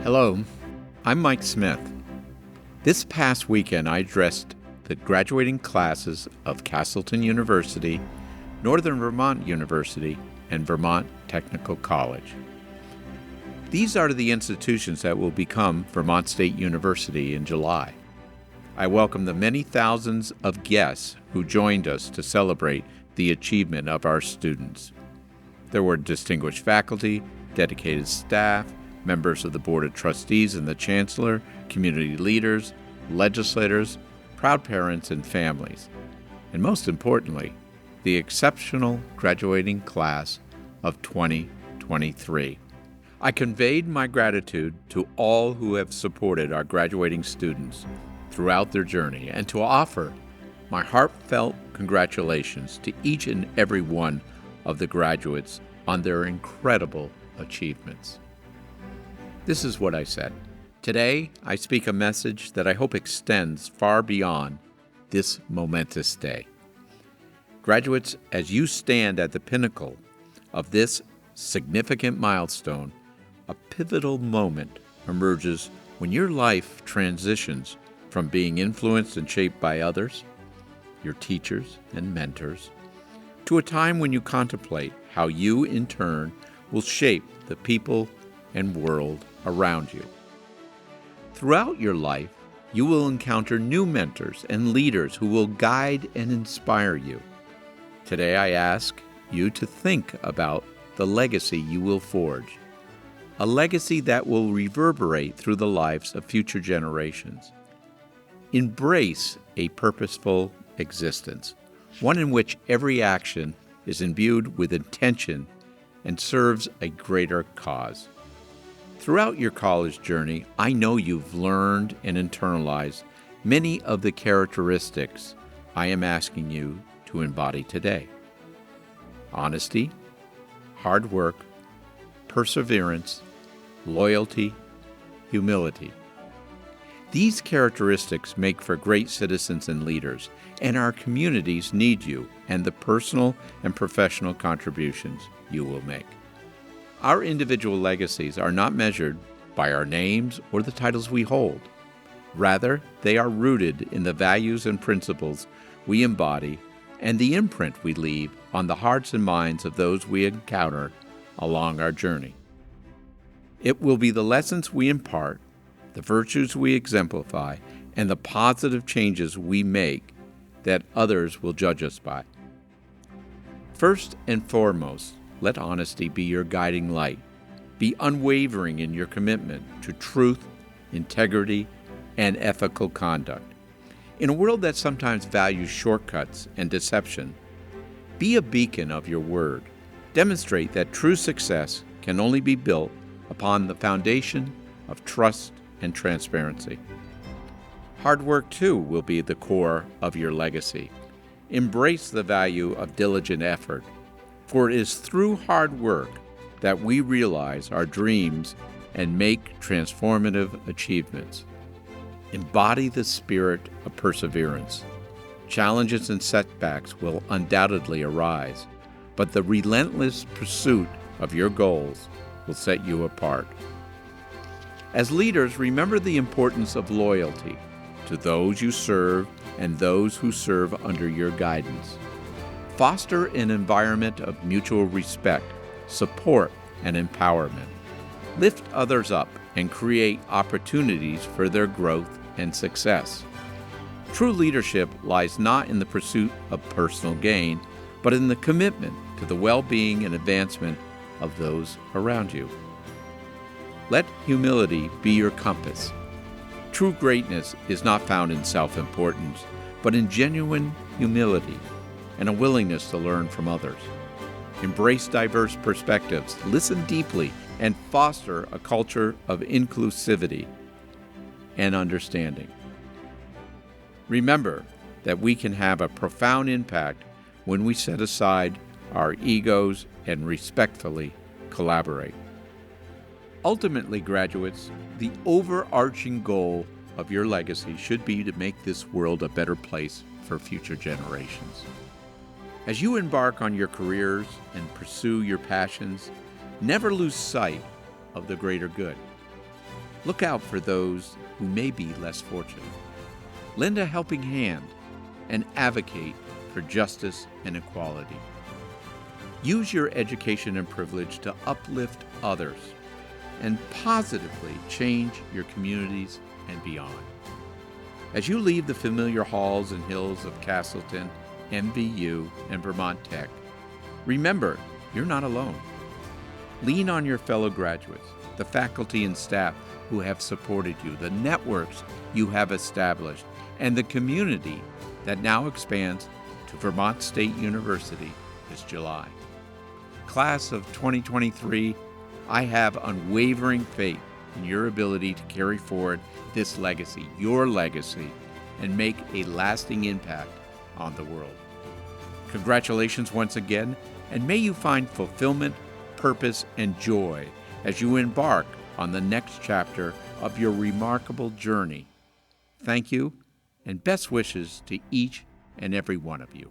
Hello, I'm Mike Smith. This past weekend, I addressed the graduating classes of Castleton University, Northern Vermont University, and Vermont Technical College. These are the institutions that will become Vermont State University in July. I welcome the many thousands of guests who joined us to celebrate the achievement of our students. There were distinguished faculty, dedicated staff, members of the Board of Trustees and the Chancellor, community leaders, legislators, proud parents and families, and most importantly, the exceptional graduating class of 2023. I conveyed my gratitude to all who have supported our graduating students throughout their journey and to offer my heartfelt congratulations to each and every one of the graduates on their incredible achievements. This is what I said. Today, I speak a message that I hope extends far beyond this momentous day. Graduates, as you stand at the pinnacle of this significant milestone, a pivotal moment emerges when your life transitions from being influenced and shaped by others, your teachers and mentors, to a time when you contemplate how you, in turn, will shape the people and world around you. Throughout your life, you will encounter new mentors and leaders who will guide and inspire you. Today, I ask you to think about the legacy you will forge, a legacy that will reverberate through the lives of future generations. Embrace a purposeful existence, one in which every action is imbued with intention and serves a greater cause. Throughout your college journey, I know you've learned and internalized many of the characteristics I am asking you to embody today. Honesty, hard work, perseverance, loyalty, humility. These characteristics make for great citizens and leaders, and our communities need you and the personal and professional contributions you will make. Our individual legacies are not measured by our names or the titles we hold. Rather, they are rooted in the values and principles we embody and the imprint we leave on the hearts and minds of those we encounter along our journey. It will be the lessons we impart, the virtues we exemplify, and the positive changes we make that others will judge us by. First and foremost, let honesty be your guiding light. Be unwavering in your commitment to truth, integrity, and ethical conduct. In a world that sometimes values shortcuts and deception, be a beacon of your word. Demonstrate that true success can only be built upon the foundation of trust and transparency. Hard work, too, will be the core of your legacy. Embrace the value of diligent effort, for it is through hard work that we realize our dreams and make transformative achievements. Embody the spirit of perseverance. Challenges and setbacks will undoubtedly arise, but the relentless pursuit of your goals will set you apart. As leaders, remember the importance of loyalty to those you serve and those who serve under your guidance. Foster an environment of mutual respect, support, and empowerment. Lift others up and create opportunities for their growth and success. True leadership lies not in the pursuit of personal gain, but in the commitment to the well-being and advancement of those around you. Let humility be your compass. True greatness is not found in self-importance, but in genuine humility and a willingness to learn from others. Embrace diverse perspectives, listen deeply, and foster a culture of inclusivity and understanding. Remember that we can have a profound impact when we set aside our egos and respectfully collaborate. Ultimately, graduates, the overarching goal of your legacy should be to make this world a better place for future generations. As you embark on your careers and pursue your passions, never lose sight of the greater good. Look out for those who may be less fortunate. Lend a helping hand and advocate for justice and equality. Use your education and privilege to uplift others and positively change your communities and beyond. As you leave the familiar halls and hills of Castleton, MVU, and Vermont Tech, remember, you're not alone. Lean on your fellow graduates, the faculty and staff who have supported you, the networks you have established, and the community that now expands to Vermont State University this July. Class of 2023, I have unwavering faith in your ability to carry forward this legacy, your legacy, and make a lasting impact on the world. Congratulations once again, and may you find fulfillment, purpose, and joy as you embark on the next chapter of your remarkable journey. Thank you, and best wishes to each and every one of you.